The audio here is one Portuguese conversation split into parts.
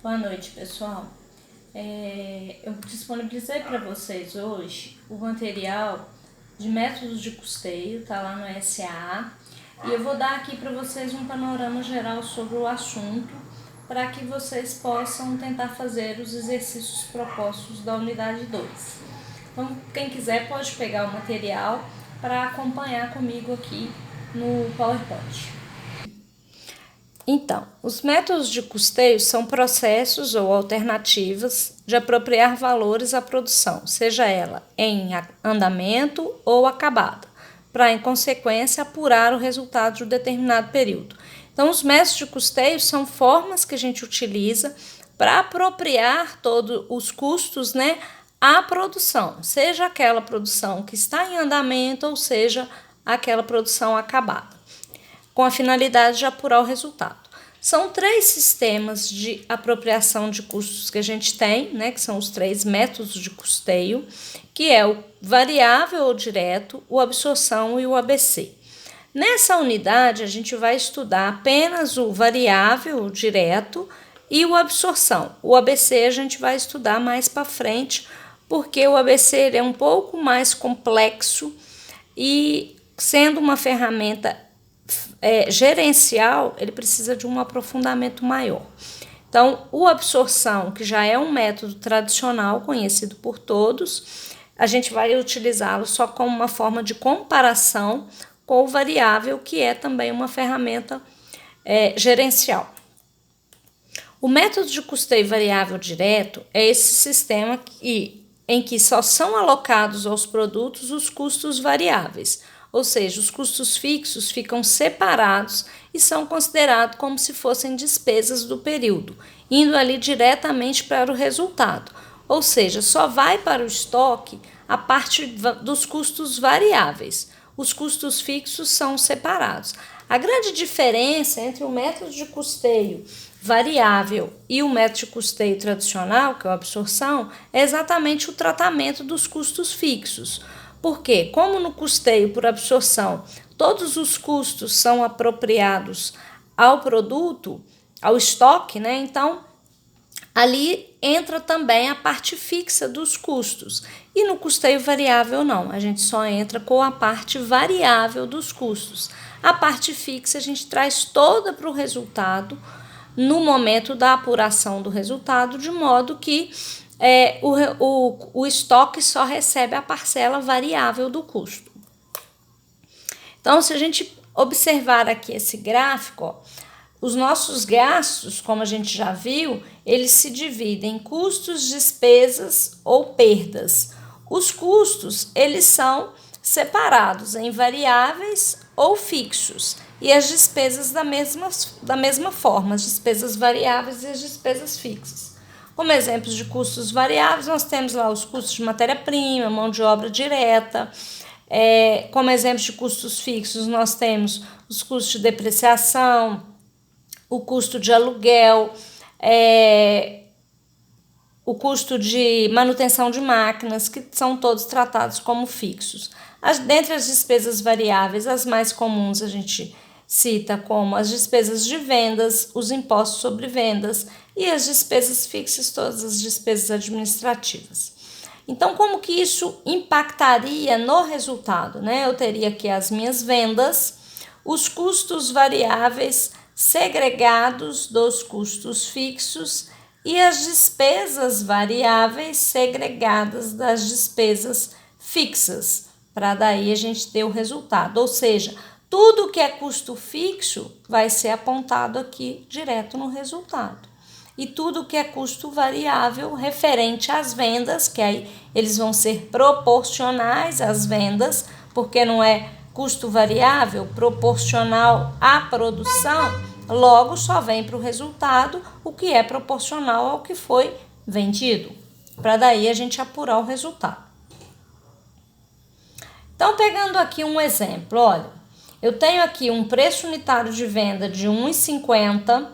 Boa noite, pessoal. Eu disponibilizei para vocês hoje o material de métodos de custeio, tá lá no SAA, e eu vou dar aqui para vocês um panorama geral sobre o assunto, para que vocês possam tentar fazer os exercícios propostos da unidade 2. Então, quem quiser pode pegar o material para acompanhar comigo aqui no PowerPoint. Então, os métodos de custeio são processos ou alternativas de apropriar valores à produção, seja ela em andamento ou acabada, para, em consequência, apurar o resultado de um determinado período. Então, os métodos de custeio são formas que a gente utiliza para apropriar todos os custos, à produção, seja aquela produção que está em andamento ou seja aquela produção acabada, com a finalidade de apurar o resultado. São 3 sistemas de apropriação de custos que a gente tem, que são os 3 métodos de custeio, que é o variável ou direto, o absorção e o ABC. Nessa unidade, a gente vai estudar apenas o variável, o direto, e o absorção. O ABC a gente vai estudar mais para frente, porque o ABC ele é um pouco mais complexo e, sendo uma ferramenta gerencial, ele precisa de um aprofundamento maior. Então, o absorção, que já é um método tradicional, conhecido por todos, a gente vai utilizá-lo só como uma forma de comparação com o variável, que é também uma ferramenta gerencial. O método de custeio variável direto é esse sistema em que só são alocados aos produtos os custos variáveis, ou seja, os custos fixos ficam separados e são considerados como se fossem despesas do período, indo ali diretamente para o resultado, ou seja, só vai para o estoque a parte dos custos variáveis. Os custos fixos são separados. A grande diferença entre o método de custeio variável e o método de custeio tradicional, que é a absorção, é exatamente o tratamento dos custos fixos. Porque, como no custeio por absorção, todos os custos são apropriados ao produto, ao estoque, então ali entra também a parte fixa dos custos. E no custeio variável não, a gente só entra com a parte variável dos custos. A parte fixa a gente traz toda para o resultado no momento da apuração do resultado, de modo que o estoque só recebe a parcela variável do custo. Então, se a gente observar aqui esse gráfico, os nossos gastos, como a gente já viu, eles se dividem em custos, despesas ou perdas. Os custos, eles são separados em variáveis ou fixos, e as despesas da mesma forma, as despesas variáveis e as despesas fixas. Como exemplos de custos variáveis, nós temos lá os custos de matéria-prima, mão de obra direta. Como exemplos de custos fixos, nós temos os custos de depreciação, o custo de aluguel, o custo de manutenção de máquinas, que são todos tratados como fixos. Dentre as despesas variáveis, as mais comuns a gente cita como as despesas de vendas, os impostos sobre vendas e as despesas fixas, todas as despesas administrativas. Então, como que isso impactaria no resultado? Eu teria aqui as minhas vendas, os custos variáveis segregados dos custos fixos e as despesas variáveis segregadas das despesas fixas, para daí a gente ter o resultado. Ou seja, tudo que é custo fixo vai ser apontado aqui direto no resultado. E tudo que é custo variável referente às vendas, que aí eles vão ser proporcionais às vendas, porque não é custo variável proporcional à produção, logo só vem para o resultado o que é proporcional ao que foi vendido, para daí a gente apurar o resultado. Então, pegando aqui um exemplo, olha, eu tenho aqui um preço unitário de venda de R$ 1,50,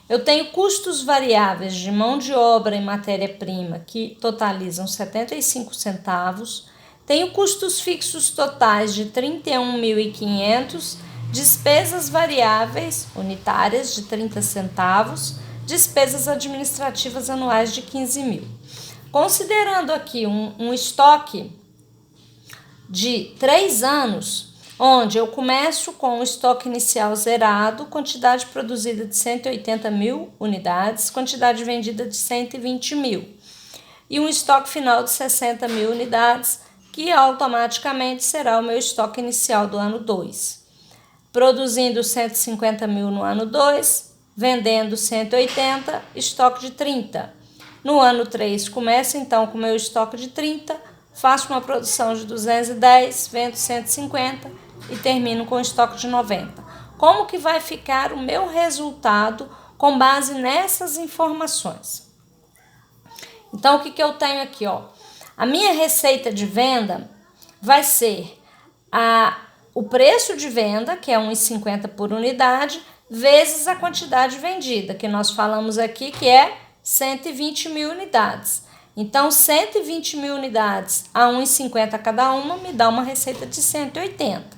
eu tenho custos variáveis de mão de obra e matéria-prima que totalizam 75 centavos, tenho custos fixos totais de 31.500, despesas variáveis unitárias de 30 centavos, despesas administrativas anuais de 15 mil. Considerando aqui um estoque de 3 anos, onde eu começo com o estoque inicial zerado, quantidade produzida de 180 mil unidades, quantidade vendida de 120 mil, e um estoque final de 60 mil unidades, que automaticamente será o meu estoque inicial do ano 2. Produzindo 150 mil no ano 2, vendendo 180, estoque de 30. No ano 3, começo então com o meu estoque de 30, faço uma produção de 210, vendo 150 e termino com estoque de 90. Como que vai ficar o meu resultado com base nessas informações? Então, o que eu tenho aqui? A minha receita de venda vai ser o preço de venda, que é R$ 1,50 por unidade, vezes a quantidade vendida, que nós falamos aqui que é 120 mil unidades. Então, 120 mil unidades a R$ 1,50 cada uma me dá uma receita de 180.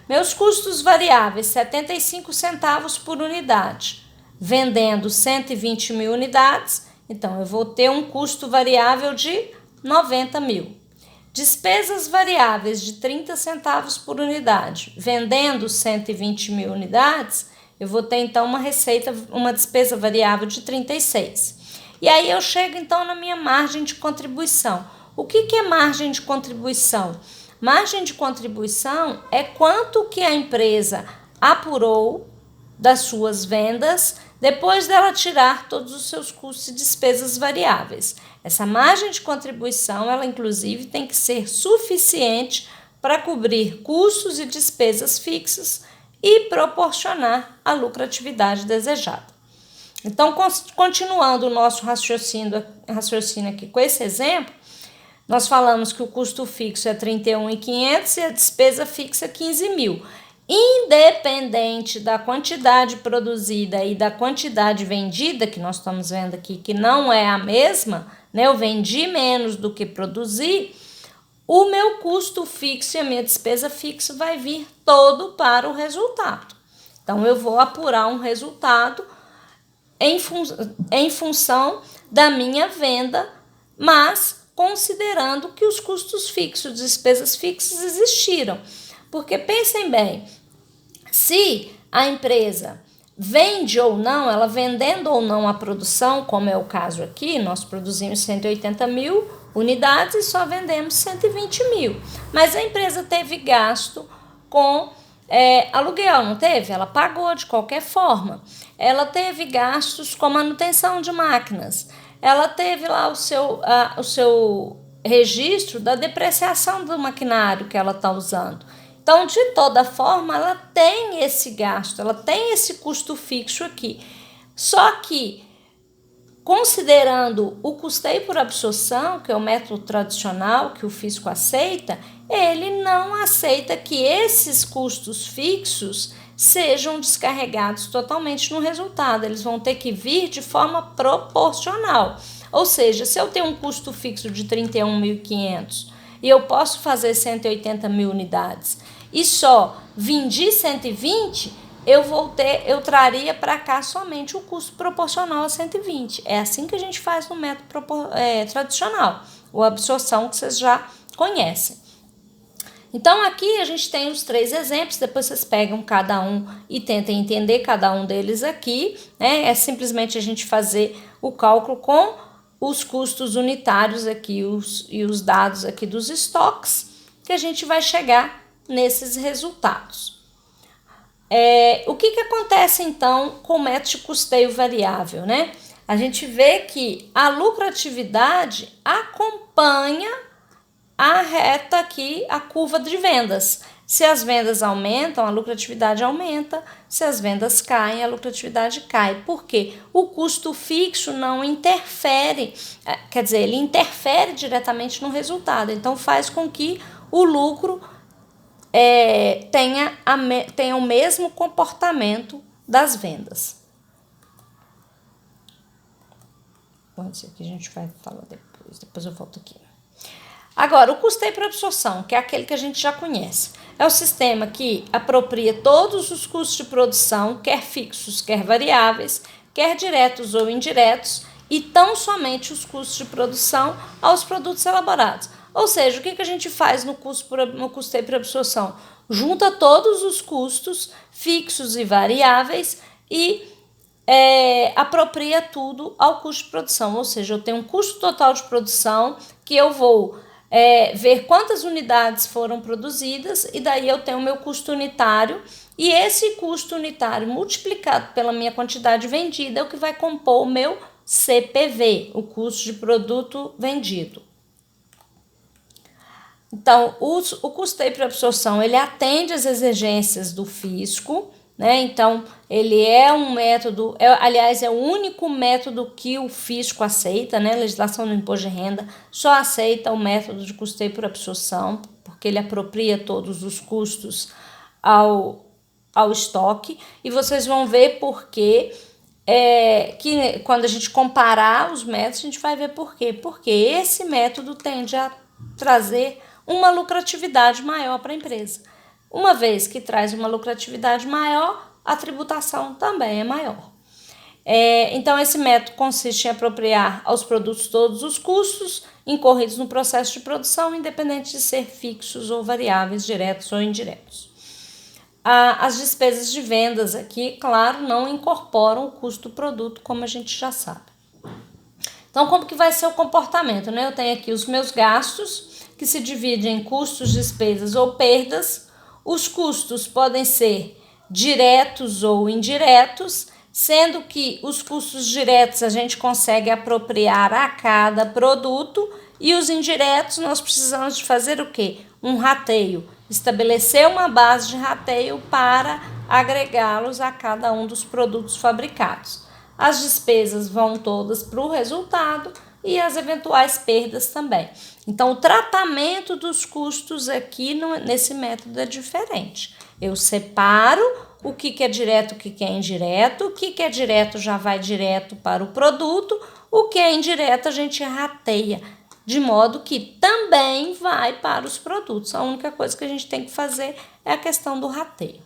Meus custos variáveis, 75 centavos por unidade. Vendendo 120 mil unidades, então eu vou ter um custo variável de 90 mil. Despesas variáveis de 30 centavos por unidade. Vendendo 120 mil unidades, eu vou ter então uma despesa variável de 36. E aí eu chego então na minha margem de contribuição. O que é margem de contribuição? Margem de contribuição é quanto que a empresa apurou das suas vendas depois dela tirar todos os seus custos e despesas variáveis. Essa margem de contribuição, ela inclusive tem que ser suficiente para cobrir custos e despesas fixas e proporcionar a lucratividade desejada. Então, continuando o nosso raciocínio aqui com esse exemplo, nós falamos que o custo fixo é 31.500 e a despesa fixa 15 mil. Independente da quantidade produzida e da quantidade vendida, que nós estamos vendo aqui que não é a mesma, né? Eu vendi menos do que produzi, o meu custo fixo e a minha despesa fixa vai vir todo para o resultado. Então, eu vou apurar um resultado em função da minha venda, mas considerando que os custos fixos, despesas fixas existiram. Porque pensem bem, se a empresa vende ou não, ela vendendo ou não a produção, como é o caso aqui, nós produzimos 180 mil unidades e só vendemos 120 mil. Mas a empresa teve gasto com aluguel, não teve? Ela pagou de qualquer forma. Ela teve gastos com manutenção de máquinas. Ela teve lá o seu registro da depreciação do maquinário que ela está usando. Então, de toda forma, ela tem esse gasto, ela tem esse custo fixo aqui. Só que, considerando o custeio por absorção, que é o método tradicional que o fisco aceita, ele não aceita que esses custos fixos sejam descarregados totalmente no resultado. Eles vão ter que vir de forma proporcional. Ou seja, se eu tenho um custo fixo de 31.500 e eu posso fazer 180 mil unidades e só vendi 120, eu traria para cá somente o custo proporcional a 120. É assim que a gente faz no método tradicional, ou absorção, que vocês já conhecem. Então, aqui a gente tem os 3 exemplos, depois vocês pegam cada um e tentem entender cada um deles aqui, né? É simplesmente a gente fazer o cálculo com os custos unitários aqui e os dados aqui dos estoques, que a gente vai chegar nesses resultados. O que acontece então com o método de custeio variável, né? A gente vê que a lucratividade acompanha a reta aqui, a curva de vendas. Se as vendas aumentam, a lucratividade aumenta. Se as vendas caem, a lucratividade cai. Por quê? O custo fixo não interfere, quer dizer, ele interfere diretamente no resultado. Então, faz com que o lucro tenha o mesmo comportamento das vendas. Bom, isso aqui a gente vai falar depois eu volto aqui. Agora, o custeio por absorção, que é aquele que a gente já conhece, é o sistema que apropria todos os custos de produção, quer fixos, quer variáveis, quer diretos ou indiretos, e tão somente os custos de produção aos produtos elaborados. Ou seja, o que a gente faz no custeio por absorção? Junta todos os custos fixos e variáveis e apropria tudo ao custo de produção. Ou seja, eu tenho um custo total de produção que eu vou ver quantas unidades foram produzidas e daí eu tenho o meu custo unitário e esse custo unitário multiplicado pela minha quantidade vendida é o que vai compor o meu CPV, o custo de produto vendido. Então, o custeio por absorção, ele atende às exigências do fisco, né? Então, ele é um método, aliás, é o único método que o fisco aceita, né? A legislação do imposto de renda só aceita o método de custeio por absorção, porque ele apropria todos os custos ao estoque, e vocês vão ver porque que quando a gente comparar os métodos, a gente vai ver por quê. Porque esse método tende a trazer uma lucratividade maior para a empresa. Uma vez que traz uma lucratividade maior, a tributação também é maior. Então, esse método consiste em apropriar aos produtos todos os custos incorridos no processo de produção, independente de ser fixos ou variáveis, diretos ou indiretos. As despesas de vendas aqui, claro, não incorporam o custo do produto, como a gente já sabe. Então, como que vai ser o comportamento, né? Eu tenho aqui os meus gastos, que se dividem em custos, despesas ou perdas. Os custos podem ser diretos ou indiretos, sendo que os custos diretos a gente consegue apropriar a cada produto e os indiretos nós precisamos de fazer o quê? Um rateio. Estabelecer uma base de rateio para agregá-los a cada um dos produtos fabricados. As despesas vão todas para o resultado e as eventuais perdas também. Então, o tratamento dos custos aqui nesse método é diferente. Eu separo o que é direto, o que é indireto, o que é direto já vai direto para o produto, o que é indireto a gente rateia, de modo que também vai para os produtos. A única coisa que a gente tem que fazer é a questão do rateio.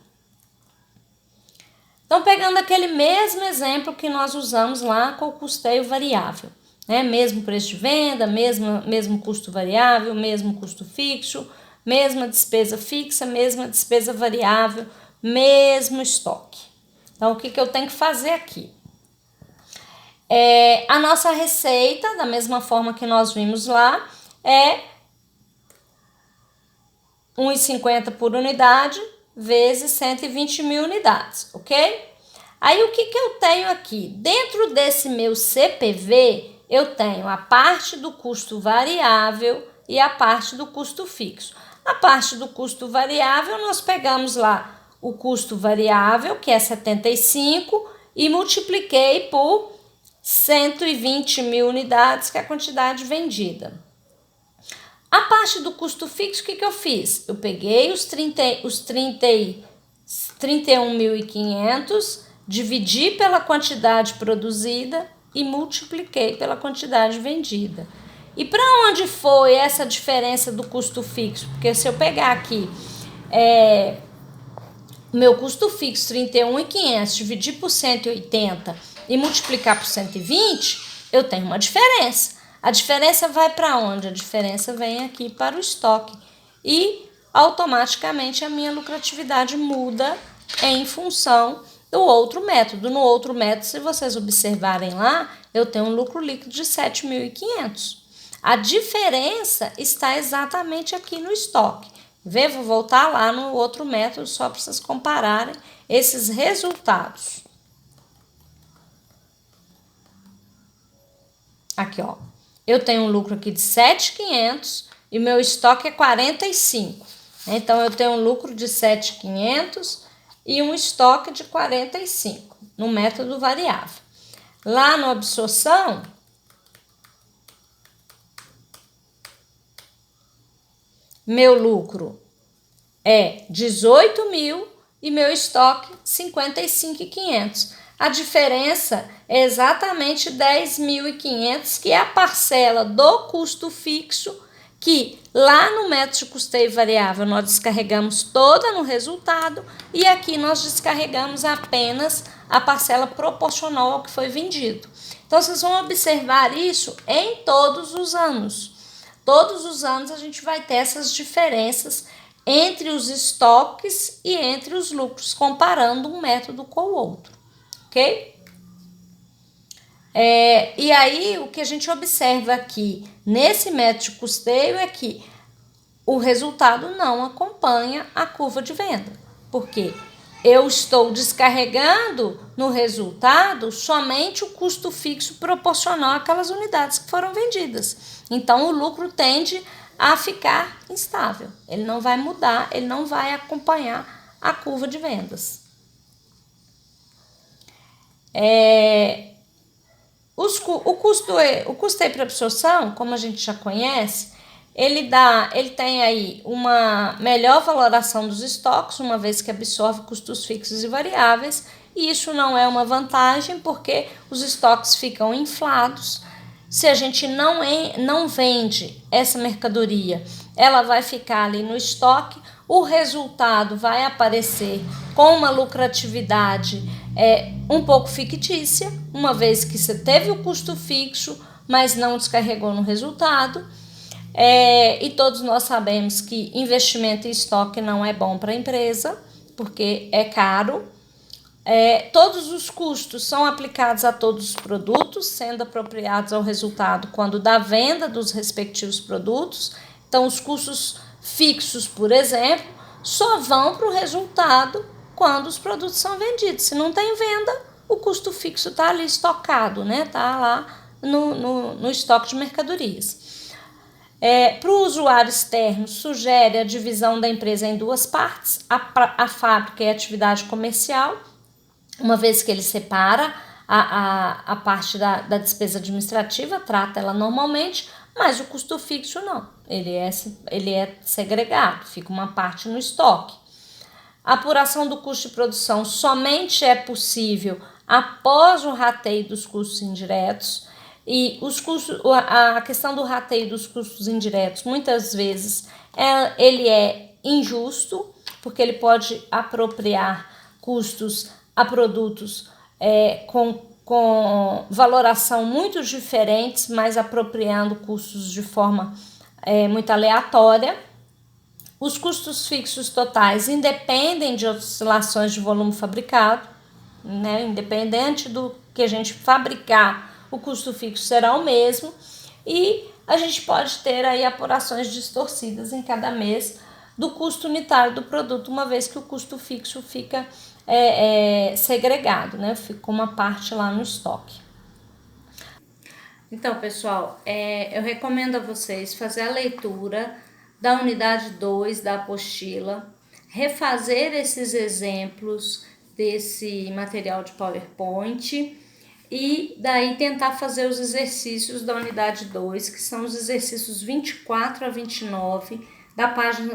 Então, pegando aquele mesmo exemplo que nós usamos lá com o custeio variável, né? Mesmo preço de venda, mesmo custo variável, mesmo custo fixo, mesma despesa fixa, mesma despesa variável, mesmo estoque. Então, o que eu tenho que fazer aqui? A nossa receita, da mesma forma que nós vimos lá, é 1,50 por unidade vezes 120 mil unidades, ok? Aí, o que eu tenho aqui? Dentro desse meu CPV, eu tenho a parte do custo variável e a parte do custo fixo. A parte do custo variável, nós pegamos lá o custo variável, que é 75, e multipliquei por 120 mil unidades, que é a quantidade vendida. A parte do custo fixo, o que eu fiz? Eu peguei os 31.500, dividi pela quantidade produzida e multipliquei pela quantidade vendida. E para onde foi essa diferença do custo fixo? Porque se eu pegar aqui meu custo fixo 31.500, dividir por 180 e multiplicar por 120, eu tenho uma diferença. A diferença vai para onde? A diferença vem aqui para o estoque. E automaticamente a minha lucratividade muda em função do outro método. No outro método, se vocês observarem lá, eu tenho um lucro líquido de 7.500. A diferença está exatamente aqui no estoque. Vou voltar lá no outro método só para vocês compararem esses resultados. Aqui, ó. Eu tenho um lucro aqui de 7.500 e meu estoque é 45. Então, eu tenho um lucro de 7.500 e um estoque de 45 no método variável. Lá no absorção, meu lucro é 18.000 e meu estoque 55.500. A diferença é exatamente 10.500, que é a parcela do custo fixo que lá no método de custeio variável nós descarregamos toda no resultado e aqui nós descarregamos apenas a parcela proporcional ao que foi vendido. Então, vocês vão observar isso em todos os anos. Todos os anos a gente vai ter essas diferenças entre os estoques e entre os lucros, comparando um método com o outro, ok? E aí, o que a gente observa aqui nesse método de custeio é que o resultado não acompanha a curva de venda. Por quê? Eu estou descarregando no resultado somente o custo fixo proporcional àquelas unidades que foram vendidas. Então, o lucro tende a ficar instável. Ele não vai mudar, ele não vai acompanhar a curva de vendas. O custeio para absorção, como a gente já conhece, ele tem aí uma melhor valoração dos estoques, uma vez que absorve custos fixos e variáveis, e isso não é uma vantagem porque os estoques ficam inflados. Se a gente não vende essa mercadoria, ela vai ficar ali no estoque, o resultado vai aparecer com uma lucratividade um pouco fictícia, uma vez que você teve o custo fixo, mas não descarregou no resultado. E todos nós sabemos que investimento em estoque não é bom para a empresa, porque é caro. Todos os custos são aplicados a todos os produtos, sendo apropriados ao resultado quando da venda dos respectivos produtos. Então, os custos fixos, por exemplo, só vão para o resultado quando os produtos são vendidos. Se não tem venda, o custo fixo está ali estocado, né? Está lá no estoque de mercadorias. Para o usuário externo, sugere a divisão da empresa em duas partes, a fábrica e a atividade comercial, uma vez que ele separa a parte da despesa administrativa, trata ela normalmente, mas o custo fixo não, ele é segregado, fica uma parte no estoque. A apuração do custo de produção somente é possível após o rateio dos custos indiretos, e a questão do rateio dos custos indiretos, muitas vezes, ele é injusto, porque ele pode apropriar custos a produtos com valoração muito diferentes, mas apropriando custos de forma muito aleatória. Os custos fixos totais independem de oscilações de volume fabricado, né? Independente do que a gente fabricar, o custo fixo será o mesmo, e a gente pode ter aí apurações distorcidas em cada mês do custo unitário do produto, uma vez que o custo fixo fica segregado, né? Fica uma parte lá no estoque. Então, pessoal, eu recomendo a vocês fazer a leitura da unidade 2 da apostila, refazer esses exemplos desse material de PowerPoint e daí tentar fazer os exercícios da unidade 2, que são os exercícios 24 a 29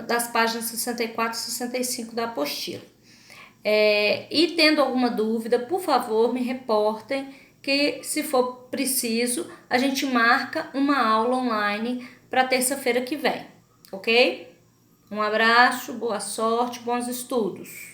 das páginas 64 e 65 da apostila. E tendo alguma dúvida, por favor, me reportem, que se for preciso, a gente marca uma aula online para terça-feira que vem, ok? Um abraço, boa sorte, bons estudos!